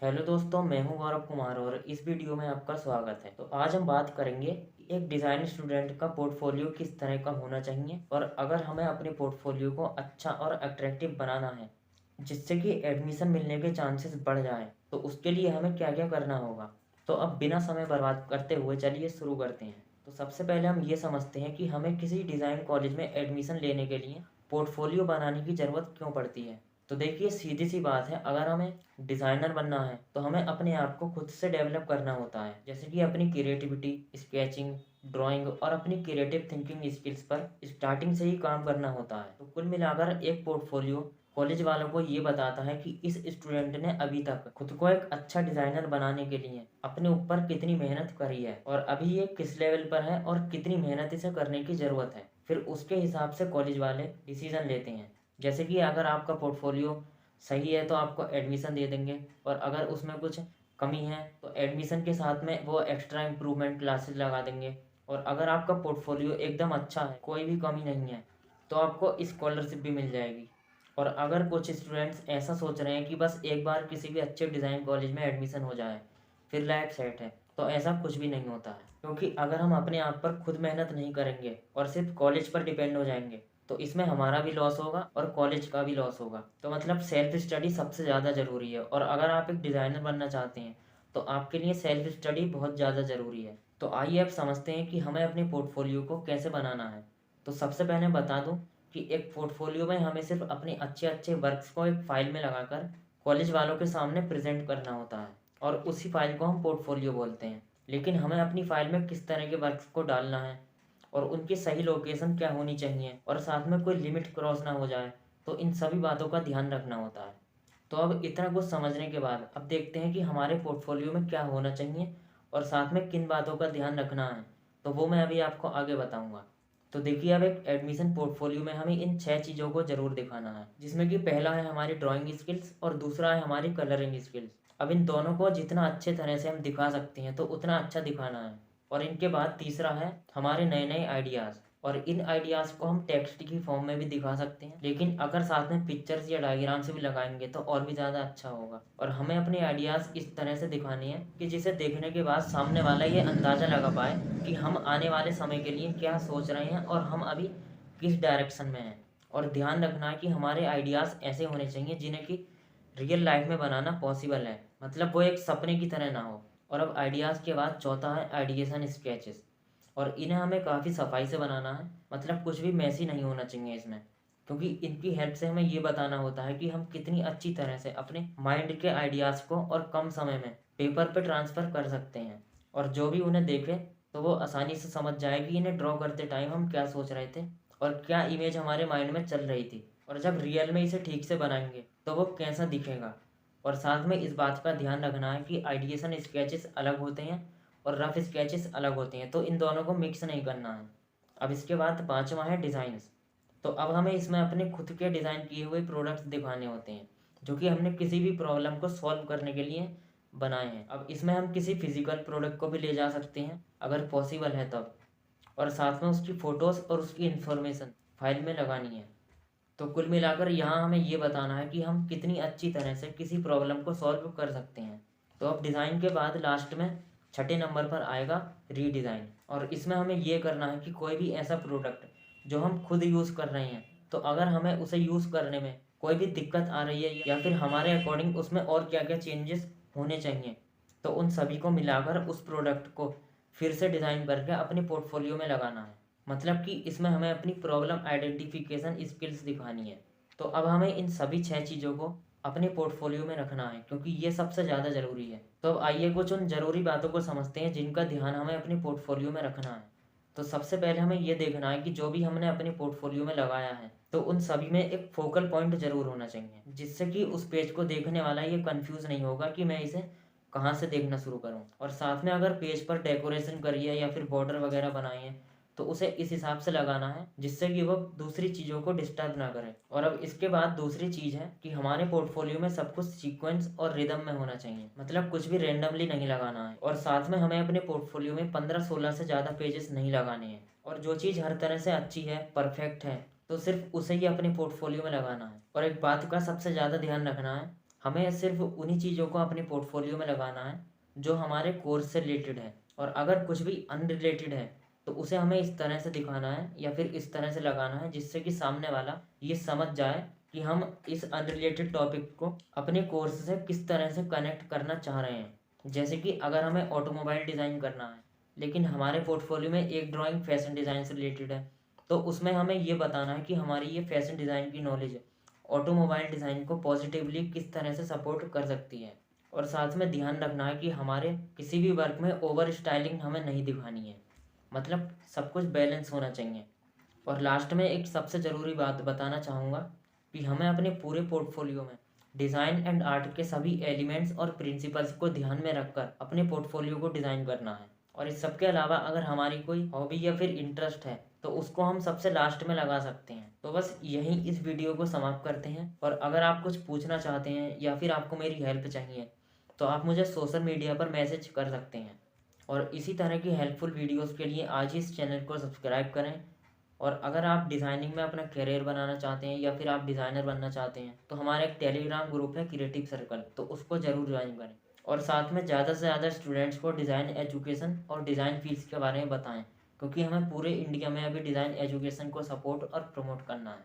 Hello दोस्तों, मैं हूं गौरव कुमार और इस वीडियो में आपका स्वागत है। तो आज हम बात करेंगे एक डिज़ाइन स्टूडेंट का पोर्टफोलियो किस तरह का होना चाहिए और अगर हमें अपने पोर्टफोलियो को अच्छा और अट्रैक्टिव बनाना है जिससे कि एडमिशन मिलने के चांसेस बढ़ जाएं, तो उसके लिए हमें क्या क्या करना होगा। तो अब बिना समय बर्बाद करते हुए चलिए शुरू करते हैं। तो सबसे पहले हम ये समझते हैं कि हमें किसी डिज़ाइन कॉलेज में एडमिशन लेने के लिए पोर्टफोलियो बनाने की ज़रूरत क्यों पड़ती है। तो देखिए, सीधी सी बात है, अगर हमें डिज़ाइनर बनना है तो हमें अपने आप को खुद से डेवलप करना होता है, जैसे कि अपनी क्रिएटिविटी, स्केचिंग, ड्राइंग और अपनी क्रिएटिव थिंकिंग स्किल्स पर स्टार्टिंग से ही काम करना होता है। तो कुल मिलाकर एक पोर्टफोलियो कॉलेज वालों को ये बताता है कि इस स्टूडेंट ने अभी तक खुद को एक अच्छा डिज़ाइनर बनाने के लिए अपने ऊपर कितनी मेहनत करी है और अभी ये किस लेवल पर है और कितनी मेहनत इसे करने की ज़रूरत है। फिर उसके हिसाब से कॉलेज वाले डिसीज़न लेते हैं। जैसे कि अगर आपका पोर्टफोलियो सही है तो आपको एडमिशन दे देंगे और अगर उसमें कुछ कमी है तो एडमिशन के साथ में वो एक्स्ट्रा इम्प्रूवमेंट क्लासेस लगा देंगे। और अगर आपका पोर्टफोलियो एकदम अच्छा है, कोई भी कमी नहीं है, तो आपको स्कॉलरशिप भी मिल जाएगी। और अगर कुछ स्टूडेंट्स ऐसा सोच रहे हैं कि बस एक बार किसी भी अच्छे डिज़ाइन कॉलेज में एडमिशन हो जाए फिर लाइफ सेट है, तो ऐसा कुछ भी नहीं होता है। क्योंकि अगर हम अपने आप पर खुद मेहनत नहीं करेंगे और सिर्फ कॉलेज पर डिपेंड हो जाएंगे तो इसमें हमारा भी लॉस होगा और कॉलेज का भी लॉस होगा। तो मतलब सेल्फ स्टडी सबसे ज़्यादा ज़रूरी है और अगर आप एक डिज़ाइनर बनना चाहते हैं तो आपके लिए सेल्फ स्टडी बहुत ज़्यादा ज़रूरी है। तो आइए अब समझते हैं कि हमें अपने पोर्टफोलियो को कैसे बनाना है। तो सबसे पहले बता दूं कि एक पोर्टफोलियो में हमें सिर्फ अपने अच्छे अच्छे वर्क्स को एक फ़ाइल में लगाकर कॉलेज वालों के सामने प्रेजेंट करना होता है और उसी फाइल को हम पोर्टफोलियो बोलते हैं। लेकिन हमें अपनी फ़ाइल में किस तरह के वर्क्स को डालना है और उनकी सही लोकेशन क्या होनी चाहिए और साथ में कोई लिमिट क्रॉस ना हो जाए, तो इन सभी बातों का ध्यान रखना होता है। तो अब इतना कुछ समझने के बाद अब देखते हैं कि हमारे पोर्टफोलियो में क्या होना चाहिए और साथ में किन बातों का ध्यान रखना है। तो वो मैं अभी आपको आगे बताऊंगा। तो देखिए, अब एक एडमिशन पोर्टफोलियो में हमें इन 6 चीज़ों को ज़रूर दिखाना है, जिसमें कि पहला है हमारी ड्राइंग स्किल्स और दूसरा है हमारी कलरिंग स्किल्स। अब इन दोनों को जितना अच्छे तरह से हम दिखा सकते हैं तो उतना अच्छा दिखाना है। और इनके बाद तीसरा है हमारे नए नए आइडियाज़, और इन आइडियाज़ को हम टेक्स्ट की फॉर्म में भी दिखा सकते हैं, लेकिन अगर साथ में पिक्चर्स या डायग्राम से भी लगाएंगे तो और भी ज़्यादा अच्छा होगा। और हमें अपने आइडियाज़ इस तरह से दिखाने हैं कि जिसे देखने के बाद सामने वाला ये अंदाज़ा लगा पाए कि हम आने वाले समय के लिए क्या सोच रहे हैं और हम अभी किस डायरेक्शन में हैं। और ध्यान रखना है कि हमारे आइडियाज़ ऐसे होने चाहिए जिन्हें कि रियल लाइफ में बनाना पॉसिबल है, मतलब वो एक सपने की तरह ना हो। और अब आइडियाज़ के बाद चौथा है आइडिएशन स्केचेस, और इन्हें हमें काफ़ी सफाई से बनाना है, मतलब कुछ भी मैसी नहीं होना चाहिए इसमें, क्योंकि इनकी हेल्प से हमें ये बताना होता है कि हम कितनी अच्छी तरह से अपने माइंड के आइडियाज़ को और कम समय में पेपर पे ट्रांसफ़र कर सकते हैं। और जो भी उन्हें देखे तो वो आसानी से समझ जाए कि इन्हें ड्रॉ करते टाइम हम क्या सोच रहे थे और क्या इमेज हमारे माइंड में चल रही थी, और जब रियल में इसे ठीक से बनाएंगे तो वो कैसा दिखेगा। और साथ में इस बात का ध्यान रखना है कि आइडिएशन स्केचेस अलग होते हैं और रफ स्केचेस अलग होते हैं, तो इन दोनों को मिक्स नहीं करना है। अब इसके बाद पांचवा है डिज़ाइंस। तो अब हमें इसमें अपने खुद के डिज़ाइन किए हुए प्रोडक्ट्स दिखाने होते हैं जो कि हमने किसी भी प्रॉब्लम को सॉल्व करने के लिए बनाए हैं। अब इसमें हम किसी फिजिकल प्रोडक्ट को भी ले जा सकते हैं अगर पॉसिबल है तब, और साथ में उसकी फ़ोटोज़ और उसकी इन्फॉर्मेशन फाइल में लगानी है। तो कुल मिलाकर यहाँ हमें ये बताना है कि हम कितनी अच्छी तरह से किसी प्रॉब्लम को सॉल्व कर सकते हैं। तो अब डिज़ाइन के बाद लास्ट में छठे नंबर पर आएगा रीडिज़ाइन, और इसमें हमें ये करना है कि कोई भी ऐसा प्रोडक्ट जो हम खुद यूज़ कर रहे हैं, तो अगर हमें उसे यूज़ करने में कोई भी दिक्कत आ रही है या फिर हमारे अकॉर्डिंग उसमें और क्या क्या चेंजेस होने चाहिए, तो उन सभी को मिलाकर उस प्रोडक्ट को फिर से डिज़ाइन करके अपने पोर्टफोलियो में लगाना है। मतलब कि इसमें हमें अपनी प्रॉब्लम आइडेंटिफिकेशन स्किल्स दिखानी है। तो अब हमें इन सभी 6 चीज़ों को अपने पोर्टफोलियो में रखना है क्योंकि ये सबसे ज़्यादा ज़रूरी है। तो अब आइए कुछ उन ज़रूरी बातों को समझते हैं जिनका ध्यान हमें अपने पोर्टफोलियो में रखना है। तो सबसे पहले हमें ये देखना है कि जो भी हमने अपने पोर्टफोलियो में लगाया है तो उन सभी में एक फोकल पॉइंट ज़रूर होना चाहिए, जिससे कि उस पेज को देखने वाला ये कंफ्यूज नहीं होगा कि मैं इसे कहाँ से देखना शुरू करूँ। और साथ में अगर पेज पर डेकोरेशन करी है या फिर बॉर्डर वगैरह बनाई है तो उसे इस हिसाब से लगाना है जिससे कि वो दूसरी चीज़ों को डिस्टर्ब ना करे। और अब इसके बाद दूसरी चीज़ है कि हमारे पोर्टफोलियो में सब कुछ सीक्वेंस और रिदम में होना चाहिए, मतलब कुछ भी रेंडमली नहीं लगाना है। और साथ में हमें अपने पोर्टफोलियो में 15-16 से ज़्यादा पेजेस नहीं लगाने हैं, और जो चीज़ हर तरह से अच्छी है, परफेक्ट है, तो सिर्फ उसे ही अपने पोर्टफोलियो में लगाना है। और एक बात का सबसे ज़्यादा ध्यान रखना है हमें सिर्फ उन्हीं चीज़ों को अपने पोर्टफोलियो में लगाना है जो हमारे कोर्स से रिलेटेड है, और अगर कुछ भी अनरिलेटेड है तो उसे हमें इस तरह से दिखाना है या फिर इस तरह से लगाना है जिससे कि सामने वाला ये समझ जाए कि हम इस अनरिलेटेड टॉपिक को अपने कोर्स से किस तरह से कनेक्ट करना चाह रहे हैं। जैसे कि अगर हमें ऑटोमोबाइल डिज़ाइन करना है लेकिन हमारे पोर्टफोलियो में एक ड्राइंग फैशन डिज़ाइन से रिलेटेड है, तो उसमें हमें ये बताना है कि हमारी ये फैशन डिज़ाइन की नॉलेज ऑटोमोबाइल डिज़ाइन को पॉजिटिवली किस तरह से सपोर्ट कर सकती है। और साथ में ध्यान रखना है कि हमारे किसी भी वर्क में ओवर स्टाइलिंग हमें नहीं दिखानी है, मतलब सब कुछ बैलेंस होना चाहिए। और लास्ट में एक सबसे ज़रूरी बात बताना चाहूँगा कि हमें अपने पूरे पोर्टफोलियो में डिज़ाइन एंड आर्ट के सभी एलिमेंट्स और प्रिंसिपल्स को ध्यान में रखकर अपने पोर्टफोलियो को डिज़ाइन करना है। और इस सब के अलावा अगर हमारी कोई हॉबी या फिर इंटरेस्ट है तो उसको हम सबसे लास्ट में लगा सकते हैं। तो बस यहीं इस वीडियो को समाप्त करते हैं, और अगर आप कुछ पूछना चाहते हैं या फिर आपको मेरी हेल्प चाहिए तो आप मुझे सोशल मीडिया पर मैसेज कर सकते हैं। और इसी तरह की हेल्पफुल वीडियोस के लिए आज ही इस चैनल को सब्सक्राइब करें। और अगर आप डिज़ाइनिंग में अपना करियर बनाना चाहते हैं या फिर आप डिज़ाइनर बनना चाहते हैं तो हमारा एक टेलीग्राम ग्रुप है क्रिएटिव सर्कल, तो उसको ज़रूर ज्वाइन करें। और साथ में ज़्यादा से ज़्यादा स्टूडेंट्स को डिज़ाइन एजुकेशन और डिज़ाइन फील्ड्स के बारे में बताएं, क्योंकि हमें पूरे इंडिया में अभी डिज़ाइन एजुकेशन को सपोर्ट और प्रमोट करना है।